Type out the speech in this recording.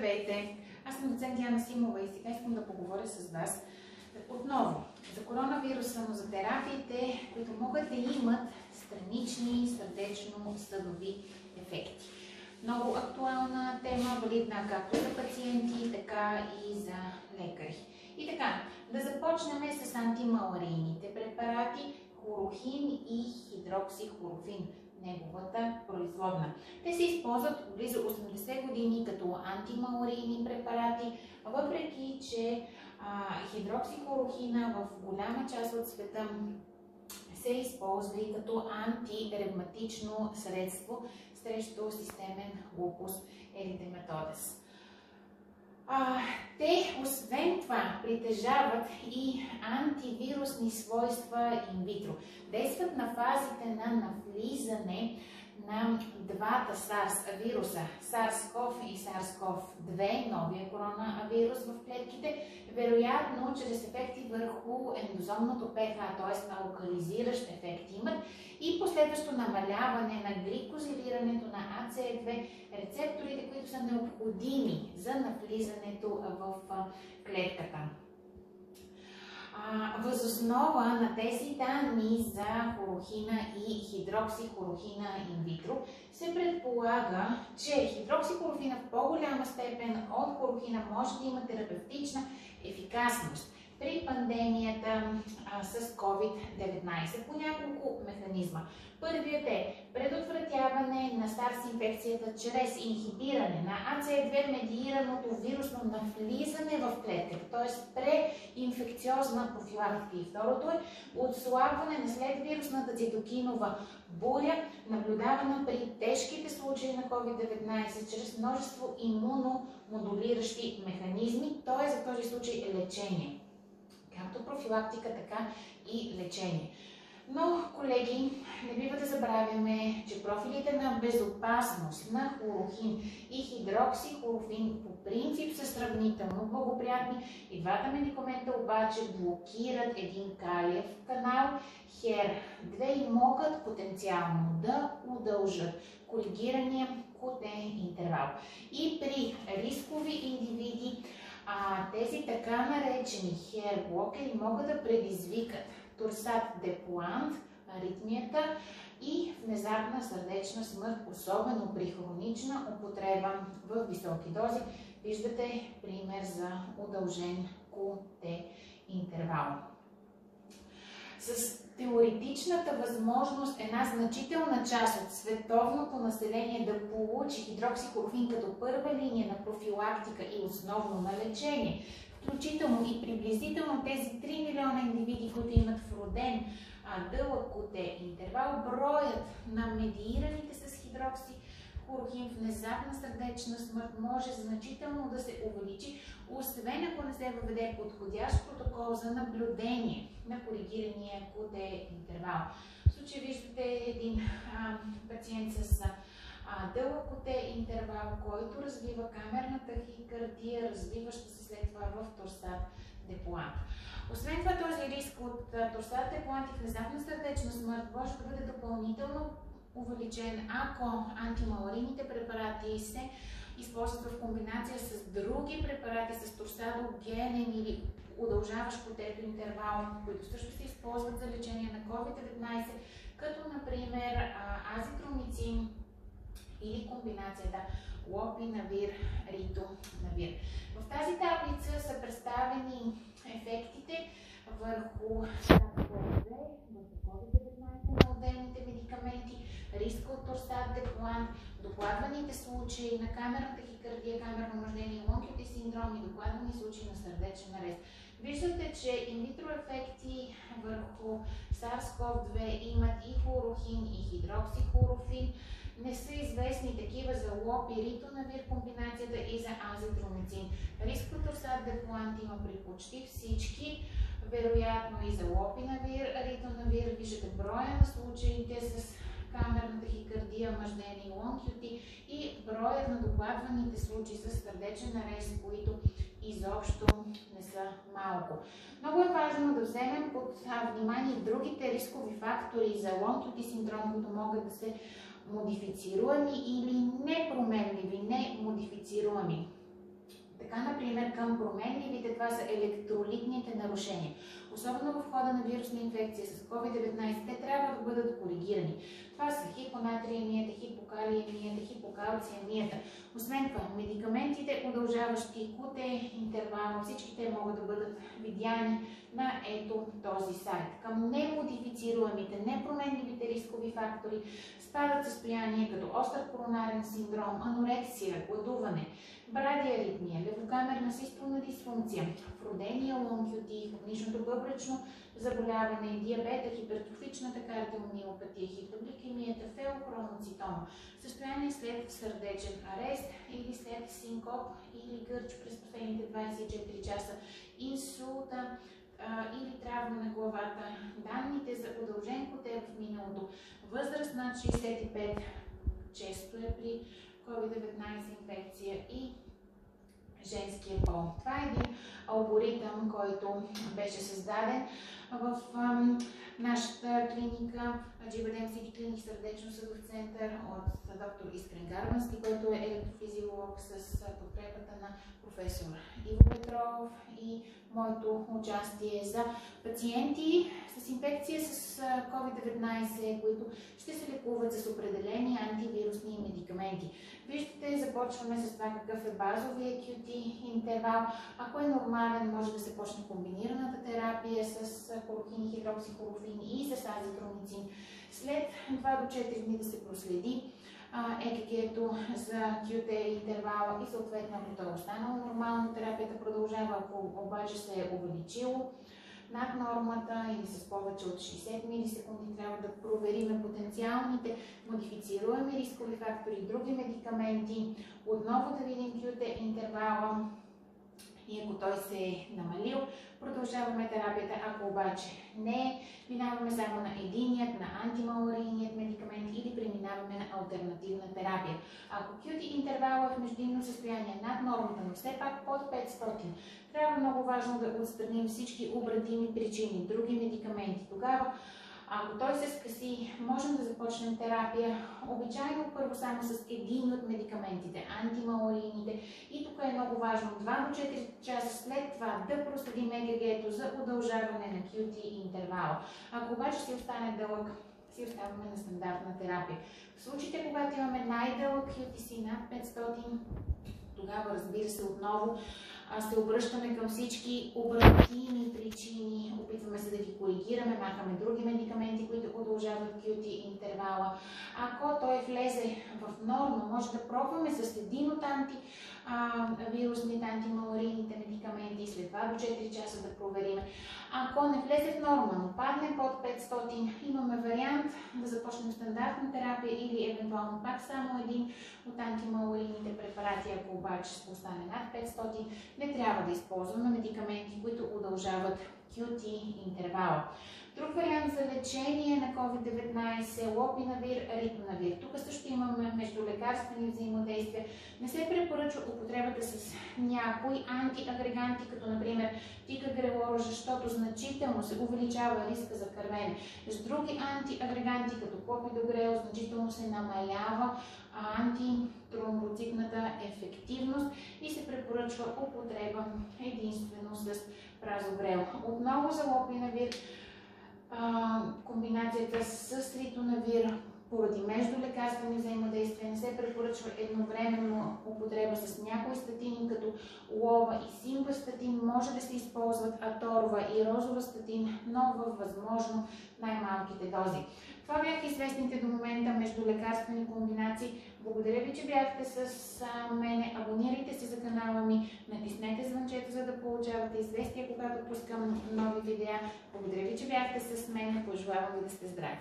Здравейте! Аз съм доцент Яна Симова и сега искам да поговоря с вас отново за коронавируса, но за терапиите, които могат да имат странични сърдечно-съдови ефекти. Много актуална тема, валидна както за пациенти, така и за лекари. И така, да започнем с антималарийните препарати хлорохин и хидроксихлорофин, неговата производна. Те се използват близо 80 години като антималарийни препарати, въпреки че хидроксихлорохина в голяма част от света се използва и като антиревматично средство срещу системен лупус еритематозис. Те, освен това, притежават и антивирусни свойства инвитро. Действат на фазите на навлизане на двата SARS вируса, SARS-CoV и SARS-CoV-2, новия коронавирус в клетките, вероятно чрез ефекти върху ендозомното pH, т.е. на локализиращ ефект имат и последващо намаляване на гликозилирането на ACE2 рецепторите, които са необходими за навлизането в клетката. Въз основа на тези данни за хлорохина и хидроксихлорохина инвитро се предполага, че хидроксихлорофина в по-голяма степен от хлорохина може да има терапевтична ефикасност при пандемията с COVID-19 по няколко механизма. Първият е предотвратяване на SARS инфекцията чрез инхибиране на ACE2 медиираното вирусно навлизане в клетката, т.е. преинфекциозна профилактика. И второто е отслабване на следвирусната цитокинова буря, наблюдавана при тежките случаи на COVID-19 чрез множество имуномодулиращи механизми, т.е. в този случай лечение. Както профилактика, така и лечение. Но, колеги, не бива да забравяме, че профилите на безопасност на хлорохин и хидроксихлорофин по принцип са сравнително благоприятни. И двата медикамента обаче блокират един калиев канал HER2 и могат потенциално да удължат коригирания QT интервал. И при рискови индивиди тези така наречени HER блокери могат да предизвикат торсат де Пуант, аритмията и внезапна сърдечна смърт, особено при хронична употреба в високи дози. Виждате пример за удължен QT интервал. С теоретичната възможност една значителна част от световното население да получи хидроксихлорофин като първа линия на профилактика и основно на лечение, включително и приблизително тези 3 милиона индивиди, които имат вроден дълъг QT интервал, броят на медиираните с хидроксихлорохин внезапна сърдечна смърт може значително да се увеличи, освен ако не се въведе подходящ протокол за наблюдение на коригирания QT интервал. В случай виждате един пациент с дълъг QT интервал, който развива камерна тахикардия, развиваща се след това в торсат де Пуант. Освен това, този риск от торсат де Пуант и внезапна сърдечна смърт може да бъде допълнително увеличен, ако антималарийните препарати се използват в комбинация с други препарати с торсадогенен или удължаващ QT интервал, които също се използват за лечение на COVID-19, като например азитромицин или комбинацията лопинавир-ритонавир. В тази таблица са представени ефектите върху SARS-CoV-2, върху COVID-19 на отделните медикаменти, риска от торсат де Пуант, докладваните случаи на камерна тахикардия, камерно омъждение, лонг-QT синдром и докладвани случаи на сърдечен арест. Виждате, че инвитро ефекти върху SARS-CoV-2 имат и хлорохин, и хидроксихлорофин. Не са известни такива за лопиритонавир комбинацията и за азитромицин. Риск от торсат де Пуант има при почти всички, вероятно и за лопинавир, ритонавир. Виждате броя на случаите с камерна тахикардия, мъждение и лонг-QT и броят на докладваните случаи с сърдечен арест, които изобщо не са малко. Много е важно да вземем под внимание другите рискови фактори за лонг-QT синдром, които могат да се модифицируеми или непроменливи, немодифицируеми. към променливите, това са електролитните нарушения. Особено в хода на вирусна инфекция с COVID-19, те трябва да бъдат коригирани. Това са хипонатриемията, хипокалиемията, хипокалциемията. Освен това, медикаментите, удължаващи QT интервала, всички те могат да бъдат видяни на ето този сайт. Към немодифицируемите, непроменливите рискови фактори спадат състояния като остър коронарен синдром, анорексия, гладуване, брадиаритмия, левокамерна систолна дисфункция, вродения лон-QT, хроничното бъбречно заболяване, диабета, хипертрофичната кардиомиопатия, хипогликемията, феохроноцитома, състояние след сърдечен арест или след синкоп или гърч през последните 24 часа, инсулта или травма на главата, данните за удължен QT в миналото, възраст над 65, често е при COVID-19 инфекция и женския пол. Това е един алгоритъм, който беше създаден в нашата клиника, GBDM City Clinic сърдечно-съдов център от доктор Искрен Гарбански, който е електрофизиолог, с подкрепата на професор Иво Петров и моето участие за пациенти с инфекция с COVID-19, които ще се лекуват с определени антивирусни медикаменти. Виждате, започваме с това какъв е базовия QT интервал. Ако е нормален, може да се почне комбинираната терапия с хорохин, хидроксихлорофин и с азитромицин. След 2 до 4 дни да се проследи ЕКГ-то за QT интервала и съответно, ако то е останало нормално, терапията продължава. Ако обаче се е увеличило над нормата или с повече от 60 милисекунди, трябва да проверим потенциалните модифицируеми рискови фактори, други медикаменти, отново да видим QT интервала и ако той се е намалил, продължаваме терапията. Ако обаче не, минаваме само на единият, на антималарийният медикамент или преминаваме на алтернативна терапия. Ако QT интервала е в междинно състояние над нормата, но все пак под 500, трябва много важно да отстраним всички обратими причини, други медикаменти. Тогава, ако той се скъси, можем да започнем терапия, обичайно първо само с един от медикаментите, антималарийните. И тук е много важно 2 до 4 часа след това да проследим ЕКГ-то за удължаване на QT интервала. Ако обаче си остане дълъг, си оставаме на стандартна терапия. В случаите, когато имаме най-дълъг QTC над 500, тогава, разбира се, отново се обръщаме към всички обратими причини, опитваме се да ги коригираме, махаме други медикаменти, които удължават QT интервала. Ако той влезе в норма, може да пробваме с един от антивирусните, антималарийните медикаменти и след 2 до 4 часа да проверим. Ако не влезе в норма, но падне под 500, имаме вариант да започнем стандартна терапия или евентуално пак само един от антималарийните препарати. Ако обаче остане над 500, не трябва да използваме медикаменти, които удължават QT интервала. Друг вариант за лечение на COVID-19 е лопинавир, ритонавир. Тук също имаме междулекарствени взаимодействия. Не се препоръчва употребата с някои антиагреганти, като например тикагрелора, защото значително се увеличава риска за кървене. С други антиагреганти, като клопидогрел, значително се намалява антитромбоцитната ефективност и се препоръчва употреба единствено с празогрел. Отново за лопинавир, комбинацията с ритонавир поради междулекарствени взаимодействия не се препоръчва едновременно употреба с някои статини, като лова и симвастатин. Може да се използват аторва и розовастатин, но във възможно най-малките дози. Това бяха известните до момента междулекарствени комбинации. Благодаря ви, че бяхте с мене. Абонирайте се за канала ми, натиснете звънчето, за да получавате известия, когато пускам нови видеа. Благодаря ви, че бяхте с мен. Пожелавам ви да сте здрави!